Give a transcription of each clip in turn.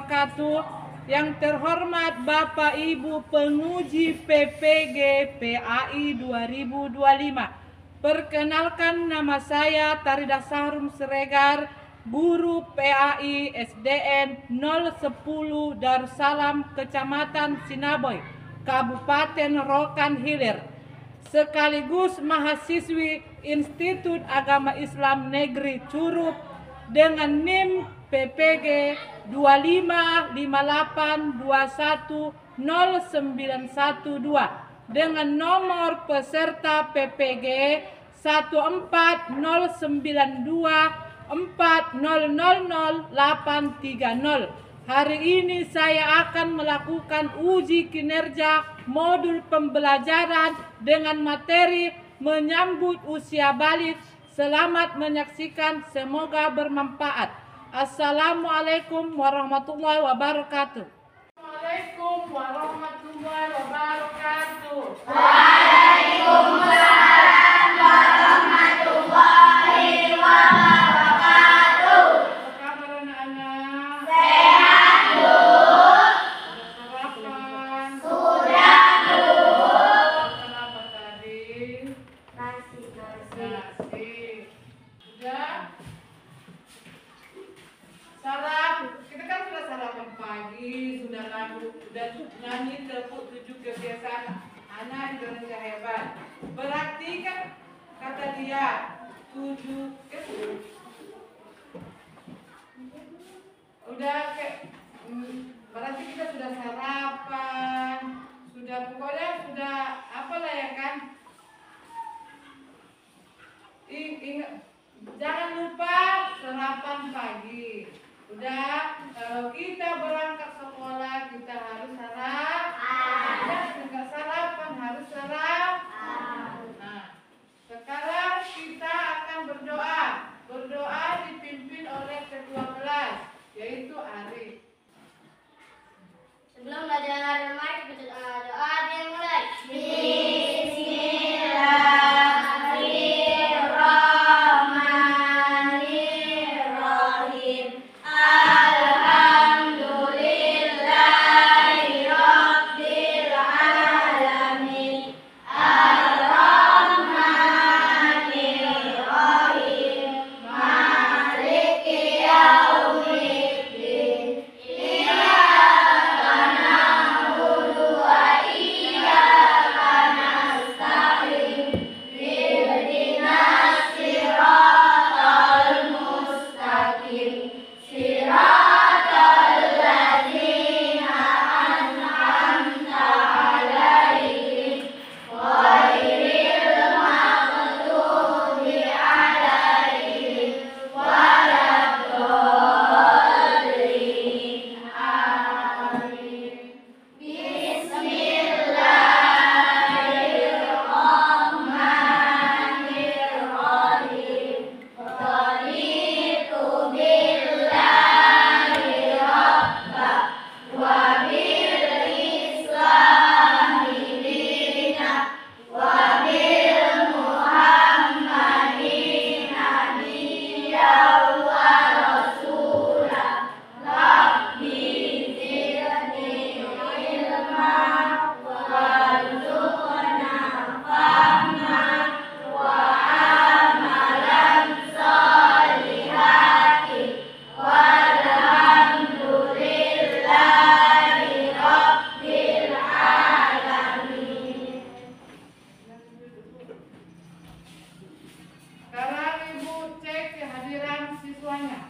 wabarakatuh. Yang terhormat Bapak Ibu penguji PPG PAI 2025. Perkenalkan, nama saya Tarida Sahrum Siregar, guru PAI SDN 010 Darussalam, Kecamatan Sinaboy, Kabupaten Rokan Hilir, sekaligus mahasiswi Institut Agama Islam Negeri Curup dengan NIM PPG 2558210912 dengan nomor peserta PPG 14092400830. Hari ini saya akan melakukan uji kinerja modul pembelajaran dengan materi menyambut usia balik. Selamat menyaksikan, semoga bermanfaat. Assalamualaikum warahmatullahi wabarakatuh. Assalamualaikum warahmatullahi wabarakatuh. Waalaikumsalam warahmatullahi wabarakatuh. Apa kabar anak-anak? Sehat, Bu. Sudah sarapan? Sudah, Bu. Makan apa tadi? Nasi. Nasi. Sudah? Kita kan sudah sarapan pagi, sudah nyanyi tepuk tujuh kebiasaan anak Indonesia hebat. Berarti kan kata dia 7 udah berarti kita sudah sarapan, sudah pokoknya sudah apalah ya kan. Ingat, jangan lupa sarapan pagi. Udah, kalau kita berangkat sekolah kita harus sarapan. Enggak sarapan harus sarapan. Nah, sekarang kita akan berdoa. Berdoa dipimpin oleh ketua kelas, yaitu Arif. Sebelum belajar mari kita doa dimulai. Sekarang Ibu cek kehadiran siswanya.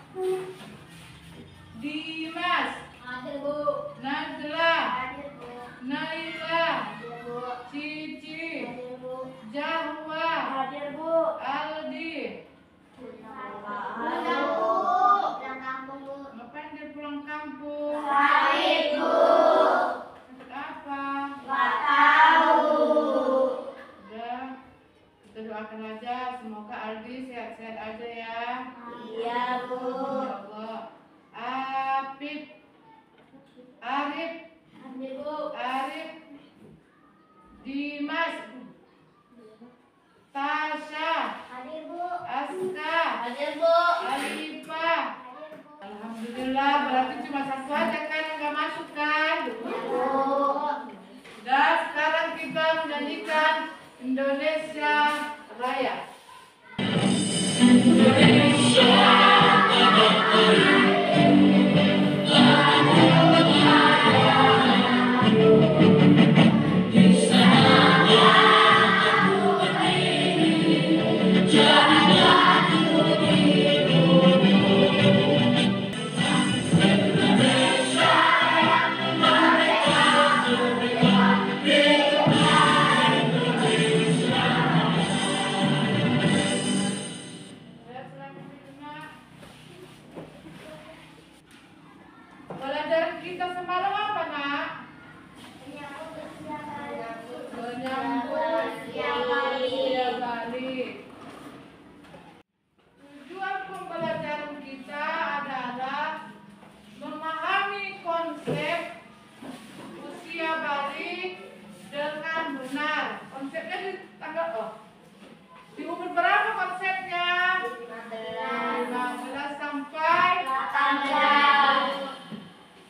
Dimas, Hadir, Bu. Najla, Hadir, Bu. Naila, Hadir, Bu. Cici, Hadir, Bu. Jahwa, Hadir, Bu. Aldi. Pulang, Bu. Pulang kampung, Bu. Ngapain dia pulang kampung? Sakit, Bu. Sakit apa? Nggak tahu. Udah, kita doakan aja semoga Aldi sehat-sehat aja ya. Iya, Bu. Ya Allah. Arif, Hadir, Bu. Arif, Dimas, Tasya, Hadir, Bu. Aska, Hadir, Bu. Alifah. Hadir, Bu. Alhamdulillah. Alhamdulillah, berarti cuma satu aja kan yang nggak masuk kan? Bu. Dan sekarang kita menyanyikan Indonesia Raya. Pelajaran kita semalam apa, Nak? Menyambut usia balik. Tujuan pembelajaran kita adalah memahami konsep usia balik dengan benar. Konsepnya di tanggal di umur berapa konsepnya? 15 sampai 18.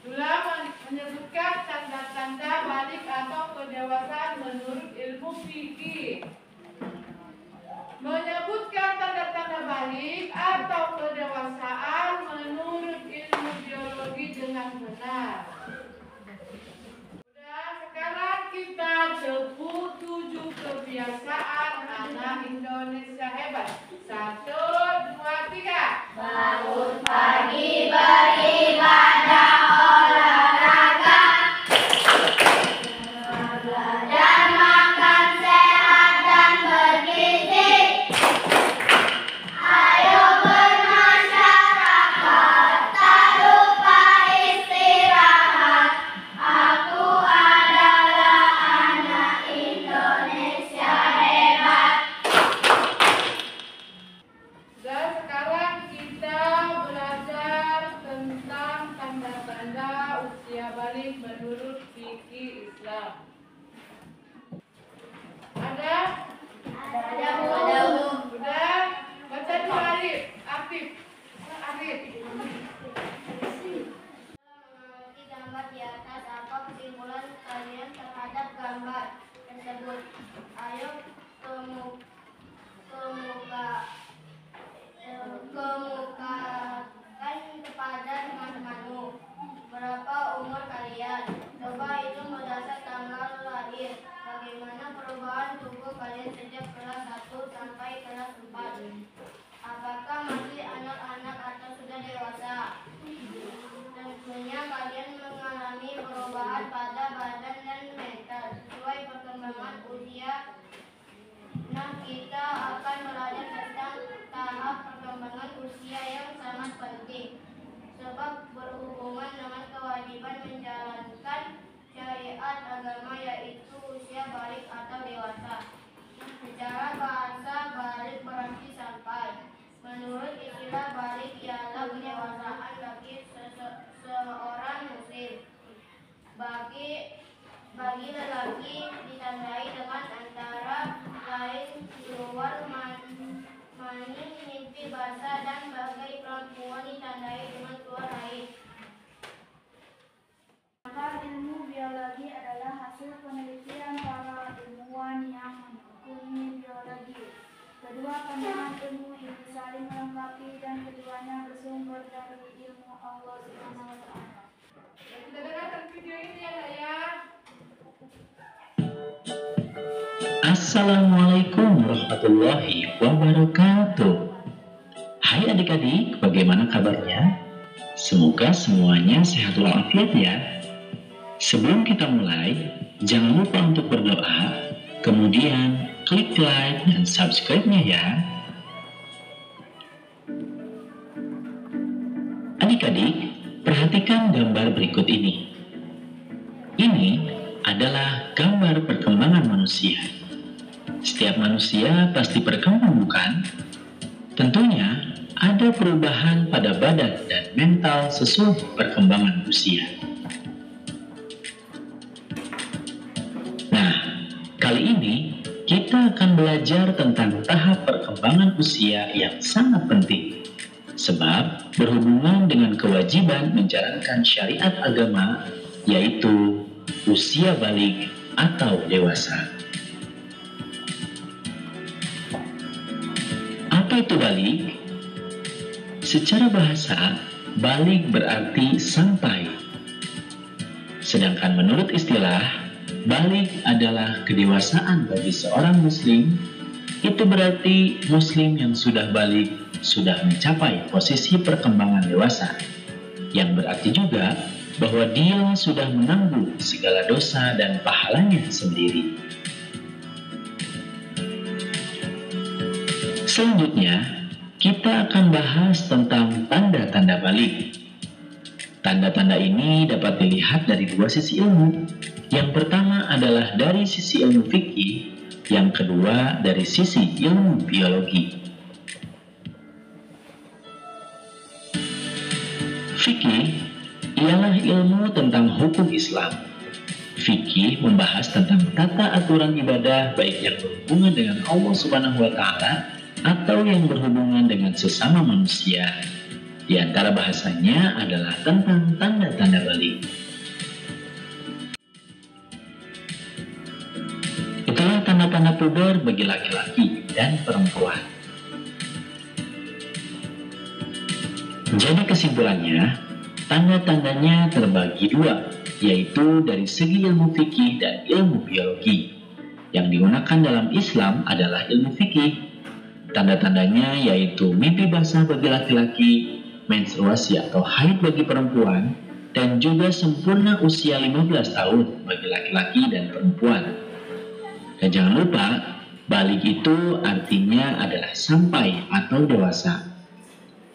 Sudah menyebutkan tanda-tanda balik atau kedewasaan menurut ilmu fikih. Menyebutkan tanda-tanda balik atau kedewasaan menurut ilmu biologi dengan benar. Sudah, sekarang kita tepuk 7 kebiasaan anak Indonesia hebat. 1, 2, 3. Bangun pagi beribadah, olahraga, dan makan sehat dan bergizi. Ayo bermasyarakat, tak lupa istirahat. Aku adalah anak Indonesia hebat. Dan sekarang kita belajar tentang tanda-tanda usia balik menurut fikih Islam. Ada? Ada Bu. Sudah? Baca dulu Arif. Arif. Mengerti gambar di atas, apa kesimpulan kalian terhadap gambar tersebut? Ayo kemukakan kepada teman-temanmu. Berapa umur kalian? Coba hitung berdasar tanggal lahir. Bagaimana perubahan tubuh kalian sejak kelas 1 sampai kelas 4? Apakah masih anak-anak atau sudah dewasa? Tentunya kalian mengalami perubahan pada badan dan mental sesuai perkembangan usia. Nah, kita akan belajar tentang tahap perkembangan usia yang sangat penting, sebab berhubungan dengan kewajiban menjalankan syariat agama, yaitu usia balik atau dewasa. Secara bahasa, balik berarti sampai. Menurut istilah balik ialah pendewasaan bagi seorang muslim. Bagi lelaki ditandai dengan antara lain keluar mani, mimpi basah, dan bagi perempuan ditandai dengan keluar haid. Maka ilmu biologi adalah hasil penelitian para ilmuwan yang menekuni biologi. Kedua pandangan ilmu ini saling melengkapi dan keduanya bersumber dari ilmu Allah Subhanahu wa Ta'ala. Kita dengarkan video ini ya, Nak, ya. Assalamualaikum warahmatullahi wabarakatuh. Hai adik-adik, bagaimana kabarnya? Semoga semuanya sehat walafiat ya. Sebelum kita mulai, jangan lupa untuk berdoa, kemudian klik like dan subscribe-nya ya. Adik-adik, perhatikan gambar berikut ini. Ini adalah gambar perkembangan manusia. Setiap manusia pasti berkembang, bukan? Tentunya ada perubahan pada badan dan mental sesuai perkembangan usia. Nah, kali ini kita akan belajar tentang tahap perkembangan usia yang sangat penting, sebab berhubungan dengan kewajiban menjalankan syariat agama, yaitu usia balik atau dewasa. Apa itu balik? Secara bahasa, balik berarti sampai. Sedangkan menurut istilah, balik adalah kedewasaan bagi seorang muslim. Itu berarti muslim yang sudah balik sudah mencapai posisi perkembangan dewasa, yang berarti juga bahwa dia sudah menanggung segala dosa dan pahalanya sendiri. Selanjutnya, kita akan bahas tentang tanda-tanda balik. Tanda-tanda ini dapat dilihat dari dua sisi ilmu. Yang pertama adalah dari sisi ilmu fikih, yang kedua dari sisi ilmu biologi. Fikih ialah ilmu tentang hukum Islam. Fikih membahas tentang tata aturan ibadah baik yang berhubungan dengan Allah Subhanahu wa Ta'ala atau yang berhubungan dengan sesama manusia. Di antara bahasanya adalah tentang tanda-tanda balik. Itulah tanda-tanda puber bagi laki-laki dan perempuan. Jadi kesimpulannya, tanda-tandanya terbagi dua, yaitu dari segi ilmu fikih dan ilmu biologi. Yang digunakan dalam Islam adalah ilmu fikih. Tanda-tandanya yaitu mimpi basah bagi laki-laki, menstruasi atau haid bagi perempuan, dan juga sempurna usia 15 tahun bagi laki-laki dan perempuan. Dan jangan lupa, balik itu artinya adalah sampai atau dewasa.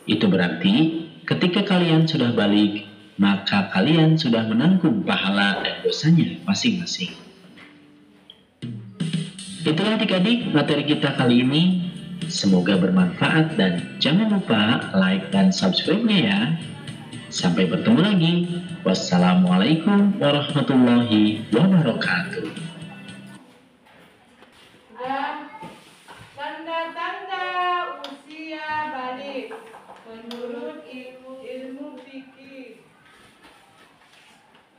Itu berarti ketika kalian sudah balik, maka kalian sudah menanggung pahala dan dosanya masing-masing. Itulah adik-adik materi kita kali ini. Semoga bermanfaat dan jangan lupa like dan subscribe-nya ya. Sampai bertemu lagi. Wassalamualaikum warahmatullahi wabarakatuh. Tanda-tanda usia balik menurut ilmu fikih.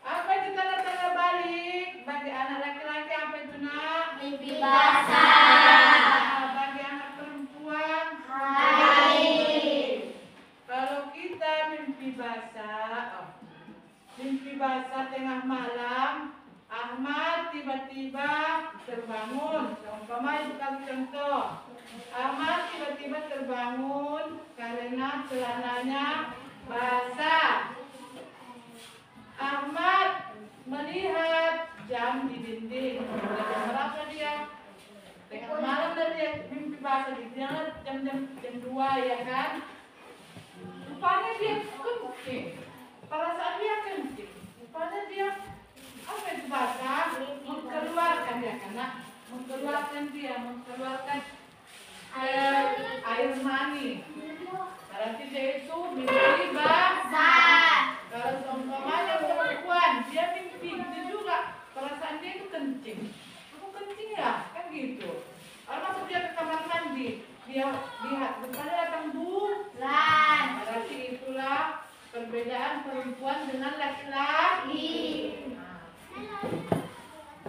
Apa itu tanda-tanda balik bagi anak laki-laki? Apa itu nak? Mimpi basah. Bagi anak perempuan Haid. Kalau kita mimpi basah tengah malam, Ahmad tiba-tiba terbangun. Seumpama itu kan contoh. Ahmad tiba-tiba terbangun karena celananya basah. Ahmad melihat jam di dinding. Jam berapa dia? Tengah malam dan dia mimpi basah. Dia jam 2 ya kan? Rupanya dia kencing. Perasaan dia kencing. Rupanya dia apa itu basah? Mengeluarkan dia karena mengeluarkan air mani. Berarti dia itu mimpi basah. Kalau seumpamanya perempuan, dia mimpi itu juga perasaan dia itu kencing. Aku kencing ya, kan gitu. Kalau masuk dia ke kamar mandi, dia lihat depannya datang bulan. Berarti itulah perbedaan perempuan dengan laki-laki.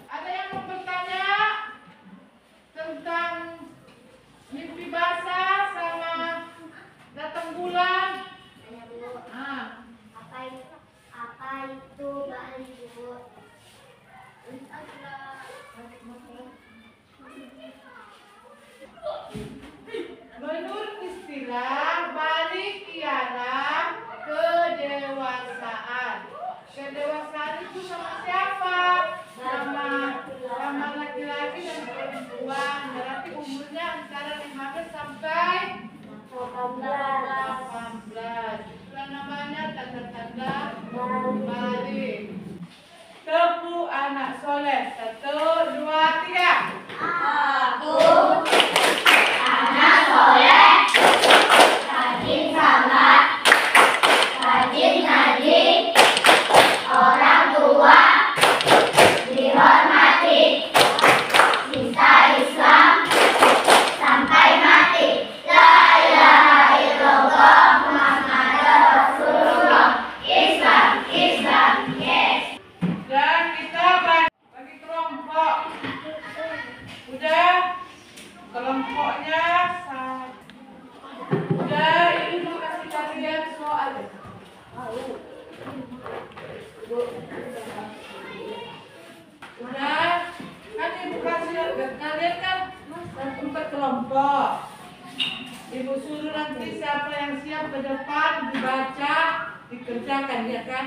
Ada yang mau bertanya tentang mimpi basah sama datang bulan? Apa itu balik, Bu? Menurut istilah, balik ialah kedewasaan. Kedewasaan itu sama siapa? Sama laki-laki dan perempuan. Berarti umurnya antara 15 sampai 18. Itulah namanya tanda-tanda balik. Tepuk anak soleh. 1, 2, 3. Aku anak soleh, rajin salat, rajin ngaji, orang tua dihormati, cinta Islam sampai mati. La ilaha illallah Kalian kan 4 kelompok. Ibu suruh nanti siapa yang siap ke depan dibaca, dikerjakan ya kan?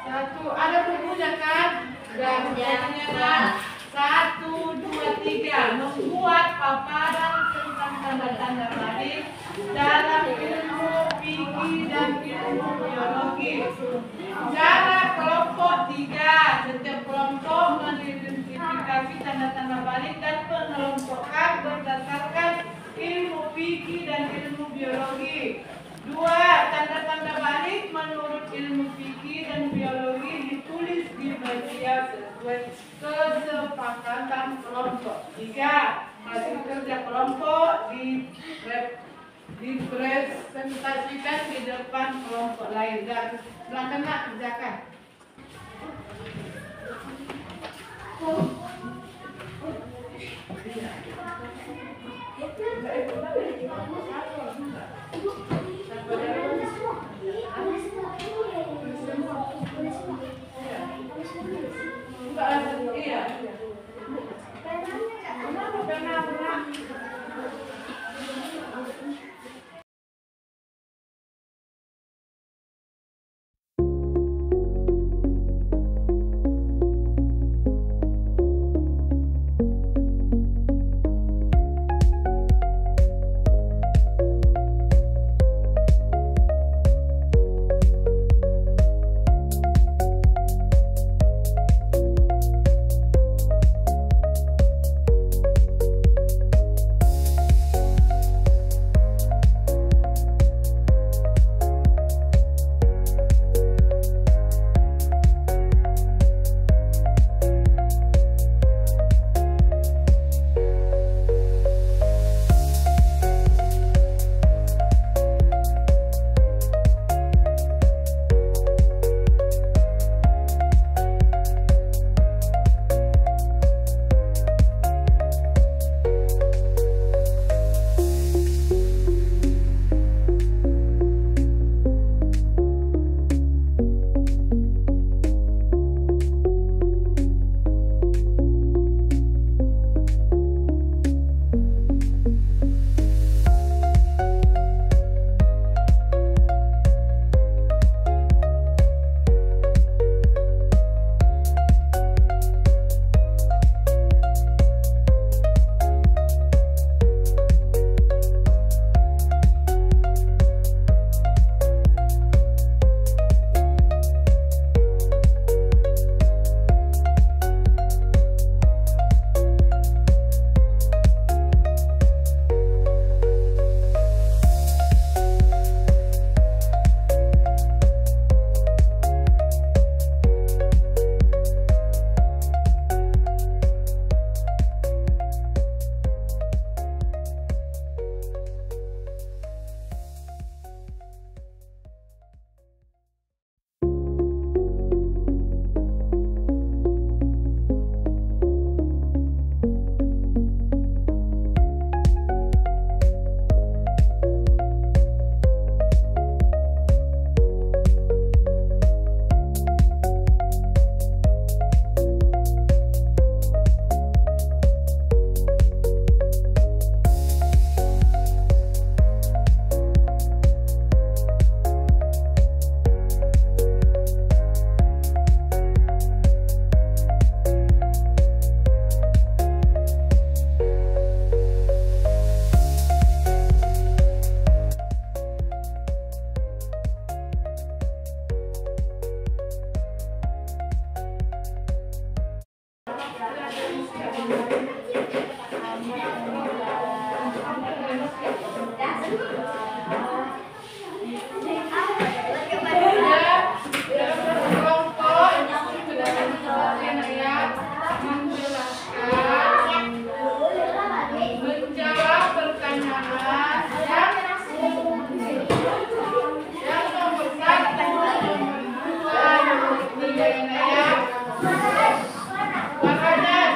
Satu, ada bukunya kan? Dan bukunya kan? 1, 2, 3 membuat paparan tentang tanda-tanda balik dalam ilmu fikih dan ilmu biologi. Cara kelompok 3, setiap kelompok mengidentifikasi tanda-tanda balik dan pengelompokan berdasarkan ilmu fikih dan ilmu biologi. 2, tanda-tanda balik menurut ilmu fikih dan biologi ditulis di media sesuai kesepakatan kelompok. 3, hasil kerja kelompok dipresentasikan di depan kelompok lain dan silakan kerjakan.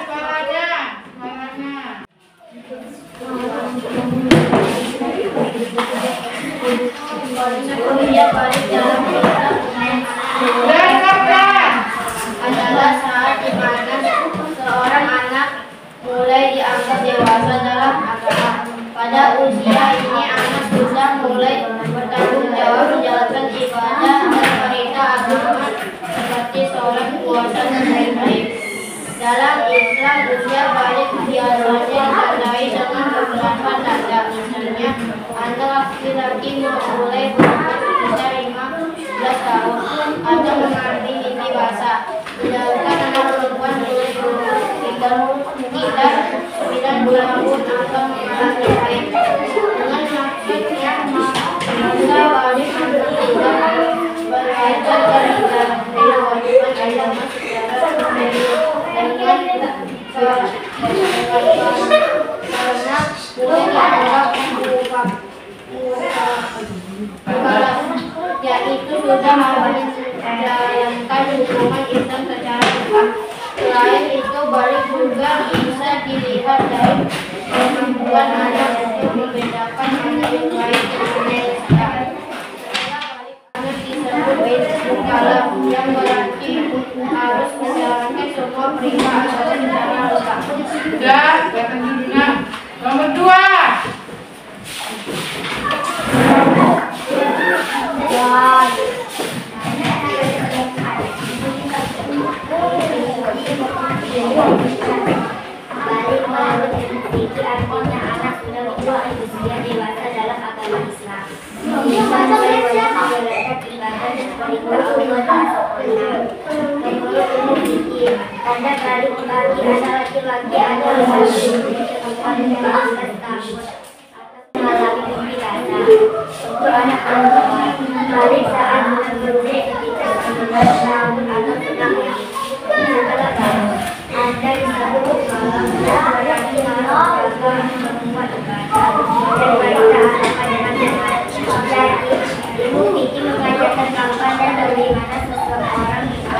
Suaranya. biasa dalam agama. Pada usia ini anak sudah mulai bertanggung jawab menjalankan ibadah dan perintah agama seperti sholat, puasa, dan lain-lain. Dalam Islam, usia balik biasanya ditandai dengan beberapa tanda. Misalnya, anak laki-laki mulai berumur usia 15 tahun atau mengalami mimpi basah. Sedangkan anak perempuan mulai berumur 9 bulan atau mengalami haid. Dengan maksudnya masa balik anak tidak berkaitan dengan kewajiban agama secara serius dengan karena boleh dianggap yaitu sudah menjalankan hukuman Islam secara tepat. Selain itu, balik juga bisa dilihat dari kemampuan anak untuk membedakan mana yang baik dan mana yang salah. Anak disebut bait mukalaf, yang berarti harus menjalankan semua perintah agama secara lengkap. Sudah, datang dulunya. Nomor 2. Balik menurut itu artinya anak sudah mencapai usia dewasa dalam agama Islam. Bisa menjalankan ibadah dan perintah Allah. Menurut umum fikih, tanda balik bagi anak laki-laki adalah berusia 18 tahun atau mengalami mimpi basah. Untuk anak perempuan, balik saat berusia sekitar 19 tahun atau sedang haid. Setelah balik, Anda disebut malam berarti malam membuat ibadah dan wanita anak pada anak. Jadi, ilmu fikih mengajarkan kapan dan bagaimana seseorang anak bisa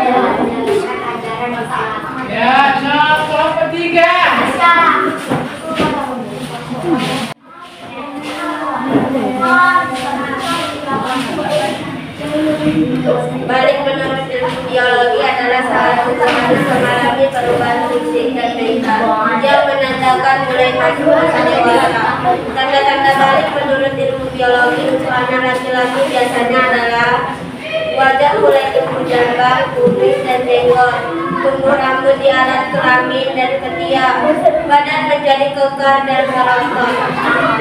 dalam menjalankan ajaran Islam. Ya, nomor 3. Balik menurut ilmu biologi adalah salah satu proses mengalami perubahan fisik dan mental yang menandakan mulai masuk masa dewasa. Tanda-tanda balik menurut ilmu biologi untuk anak laki-laki biasanya adalah wajah mulai tumbuh jangkar, kumis dan jenggot, tumbuh rambut di atas kelamin dan ketiak, badan menjadi kekar dan merotot,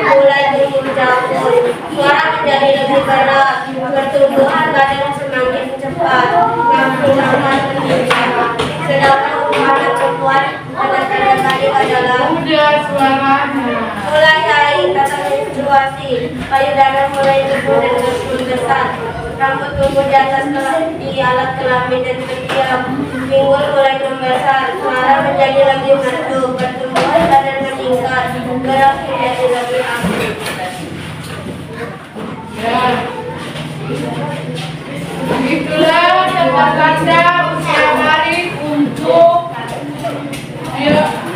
mulai tumbuh cabul, suara menjadi lebih berat, pertumbuhan badan semakin cepat, nafsu makan meningkat. Sedangkan untuk anak perempuan, tanda-tanda balik adalah Udah suaranya. mulai haid atau menstruasi, payudara mulai tumbuh dan membesar, rambut tumbuh di atas di alat kelamin dan ketiak, pinggul mulai membesar, suara menjadi lebih merdu, pertumbuhan badan meningkat, gerak menjadi lebih aktif. Ya. Itulah tanda-tanda usia balik untuk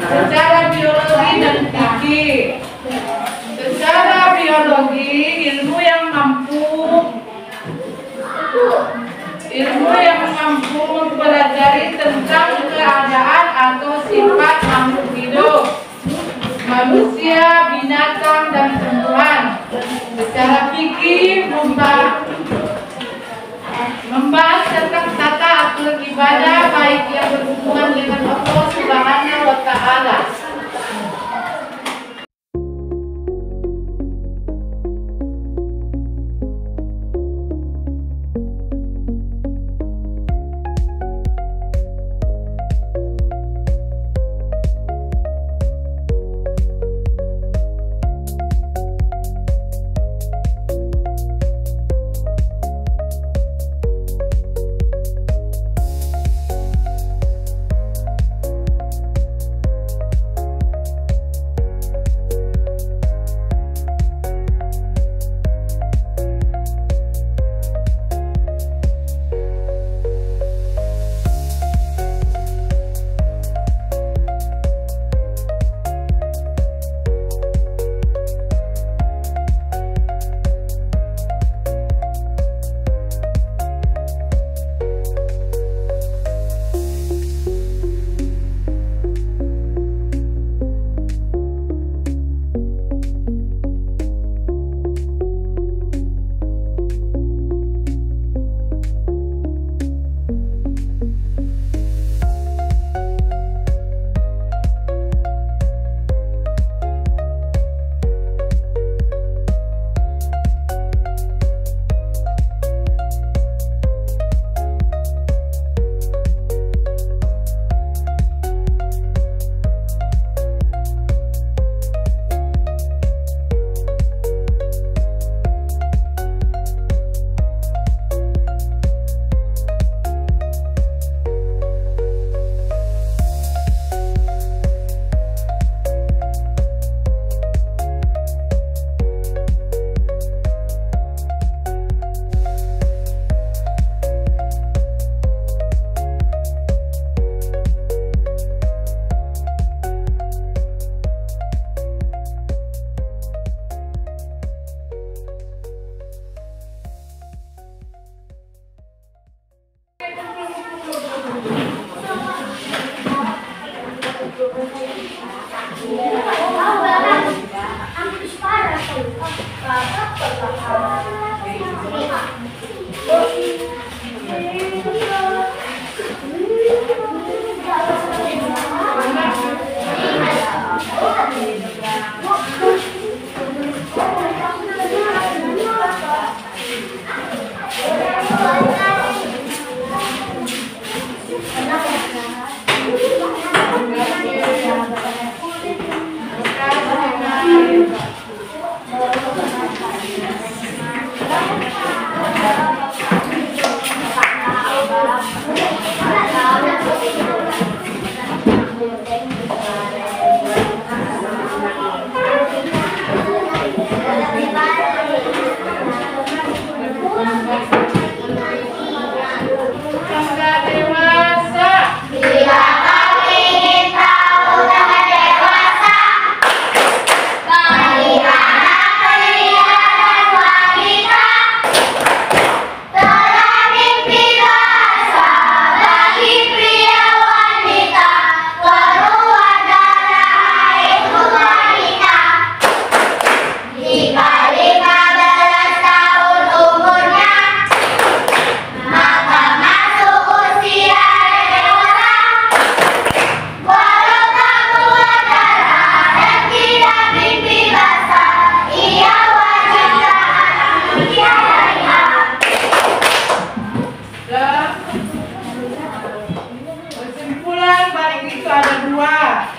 secara biologi dan fikih. Secara biologi, ilmu yang mampu mempelajari tentang keadaan atau sifat makhluk hidup, manusia, binatang, dan tumbuhan. Secara fikih membahas tentang tata atur ibadah baik yang berhubungan dengan Allah Subhanahu wa Ta'ala.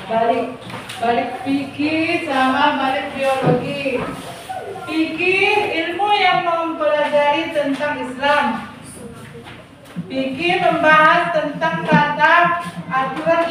balik fikih sama balik biologi. Fikih ilmu yang mempelajari tentang Islam. Fikih membahas tentang kata, aturan